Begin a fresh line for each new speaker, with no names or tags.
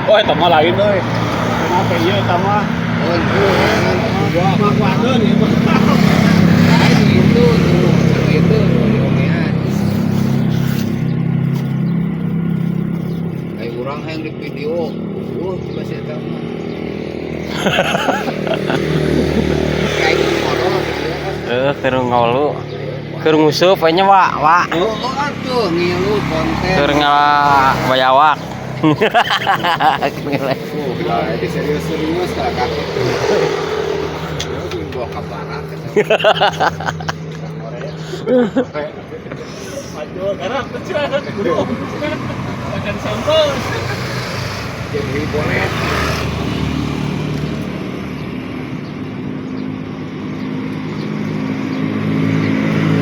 Oh, eta mah lain euy. Kenapa ieu eta mah? Gua makuakeun ieu mah.
Itu omean. Kayak urang yang di video. Coba saya tahu. Kayak motor
keur ngolu. Keur ngusup we nya, Wak.
Oh, atuh ngilu konten.
Keur ngabayawak.
Di serius lah kakek tuh. Bawa kaparan.
Aduh, garap kecil. Akan sampel.
Jadi bonet.